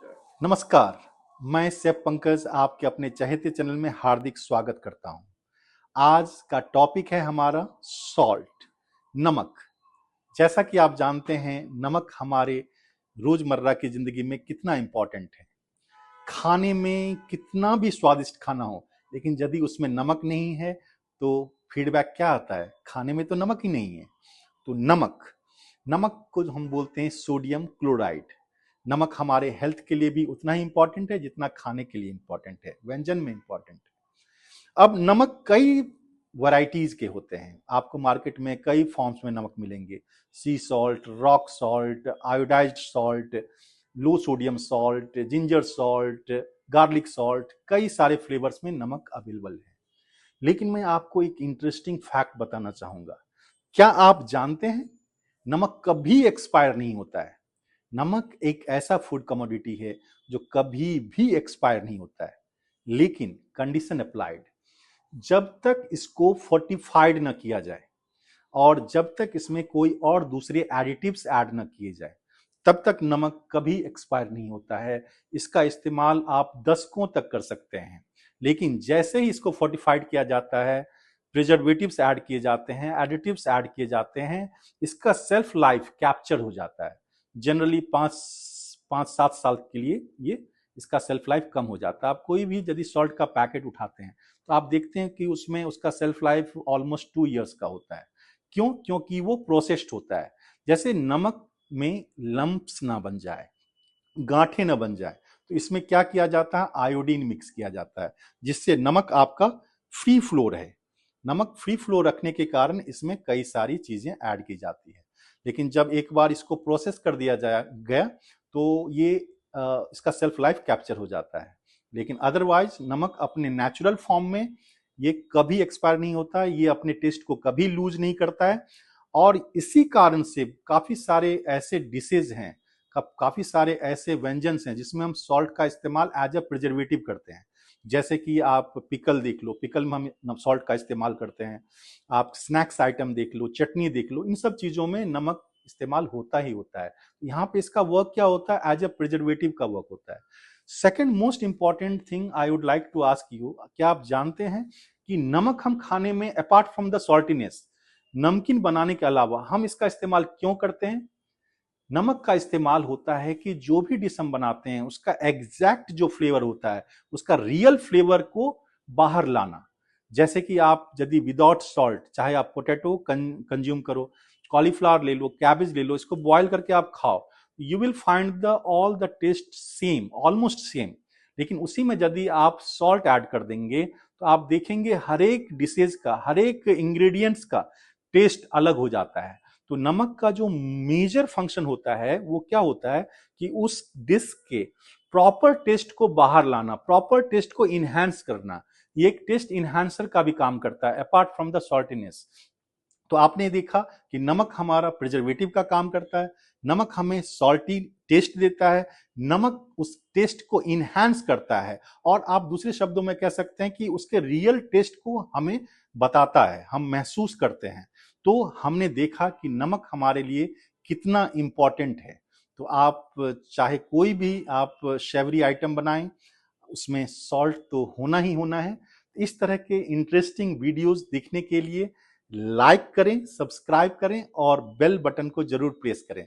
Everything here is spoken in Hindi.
नमस्कार। मैं सेफ पंकज आपके अपने चहेते चैनल में हार्दिक स्वागत करता हूं। आज का टॉपिक है हमारा सॉल्ट, नमक। जैसा कि आप जानते हैं, नमक हमारे रोजमर्रा की जिंदगी में कितना इंपॉर्टेंट है। खाने में कितना भी स्वादिष्ट खाना हो, लेकिन यदि उसमें नमक नहीं है तो फीडबैक क्या आता है? खाने में तो नमक ही नहीं है। तो नमक, नमक को हम बोलते हैं सोडियम क्लोराइड। नमक हमारे हेल्थ के लिए भी उतना ही इंपॉर्टेंट है जितना खाने के लिए इंपॉर्टेंट है, व्यंजन में इंपॉर्टेंट है। अब नमक कई वैरायटीज के होते हैं। आपको मार्केट में कई फॉर्म्स में नमक मिलेंगे। Sea salt, rock salt, iodized salt, low sodium salt, ginger salt, garlic salt, कई सारे फ्लेवर्स में नमक अवेलेबल है। लेकिन मैं आपको एक इंटरेस्टिंग फैक्ट बताना चाहूंगा। क्या आप जानते हैं, नमक कभी एक्सपायर नहीं होता है। नमक एक ऐसा फूड कमोडिटी है जो कभी भी एक्सपायर नहीं होता है। लेकिन कंडीशन अप्लाइड, जब तक इसको फोर्टिफाइड न किया जाए और जब तक इसमें कोई और दूसरे एडिटिव्स ऐड न किए जाए, तब तक नमक कभी एक्सपायर नहीं होता है। इसका इस्तेमाल आप दशकों तक कर सकते हैं। लेकिन जैसे ही इसको फोर्टिफाइड किया जाता है, प्रिजर्वेटिव्स ऐड किए जाते हैं, एडिटिव्स ऐड किए जाते हैं, इसका सेल्फ लाइफ कैप्चर हो जाता है। जनरली 5-7 साल के लिए ये इसका सेल्फ लाइफ कम हो जाता है। आप कोई भी यदि सॉल्ट का पैकेट उठाते हैं तो आप देखते हैं कि उसमें उसका सेल्फ लाइफ ऑलमोस्ट 2 ईयर्स का होता है। क्यों? क्योंकि वो प्रोसेस्ड होता है। जैसे नमक में लंप्स ना बन जाए, गांठें ना बन जाए, तो इसमें क्या किया जाता है? आयोडीन मिक्स किया जाता है, जिससे नमक आपका फ्री फ्लो रहे। नमक फ्री फ्लो रखने के कारण इसमें कई सारी चीजें ऐड की जाती है। लेकिन जब एक बार इसको प्रोसेस कर दिया जाए गया तो ये इसका सेल्फ लाइफ कैप्चर हो जाता है। लेकिन अदरवाइज नमक अपने नेचुरल फॉर्म में ये कभी एक्सपायर नहीं होता, ये अपने टेस्ट को कभी लूज नहीं करता है। और इसी कारण से काफी सारे ऐसे डिशेज हैं, काफी सारे ऐसे व्यंजन हैं जिसमें हम सॉल्ट का इस्तेमाल एज अ प्रिजर्वेटिव करते हैं। जैसे कि आप पिकल देख लो, पिकल में हम सॉल्ट का इस्तेमाल करते हैं। आप स्नैक्स आइटम देख लो, चटनी देख लो, इन सब चीजों में नमक इस्तेमाल होता ही होता है। यहाँ पे इसका वर्क क्या होता है? एज अ प्रिजर्वेटिव का वर्क होता है। Second most important thing I would like to ask you, क्या आप जानते हैं कि नमक हम खाने में अपार्ट फ्रॉम द सॉल्टीनेस, नमकीन बनाने के अलावा हम इसका इस्तेमाल क्यों करते हैं? नमक का इस्तेमाल होता है कि जो भी डिश हम बनाते हैं उसका एग्जैक्ट जो फ्लेवर होता है, उसका रियल फ्लेवर को बाहर लाना। जैसे कि आप यदि विदाउट सॉल्ट, चाहे आप पोटैटो कंज्यूम करो, कॉलीफ्लावर ले लो, कैबेज ले लो, इसको बॉईल करके आप खाओ, you will find the all the taste same, almost same. लेकिन उसी में यदि आप सॉल्ट ऐड कर देंगे तो आप देखेंगे हर एक डिशेज का, हर एक इंग्रेडिएंट्स का टेस्ट अलग हो जाता है। तो नमक का जो मेजर फंक्शन होता है वो क्या होता है कि उस डिश के प्रॉपर टेस्ट को बाहर लाना, प्रॉपर टेस्ट को इनहैंस करना। ये एक टेस्ट इनहैंसर का भी काम करता है अपार्ट फ्रॉम द सॉल्टीनेस। तो आपने देखा कि नमक हमारा प्रिजर्वेटिव का काम करता है, नमक हमें सॉल्टी टेस्ट देता है, नमक उस टेस्ट को इनहैंस करता है, और आप दूसरे शब्दों में कह सकते हैं कि उसके रियल टेस्ट को हमें बताता है, हम महसूस करते हैं। तो हमने देखा कि नमक हमारे लिए कितना इंपॉर्टेंट है। तो आप चाहे कोई भी आप शेवरी आइटम बनाएं, उसमें सॉल्ट तो होना ही होना है। इस तरह के इंटरेस्टिंग वीडियोस देखने के लिए लाइक करें, सब्सक्राइब करें और बेल बटन को जरूर प्रेस करें।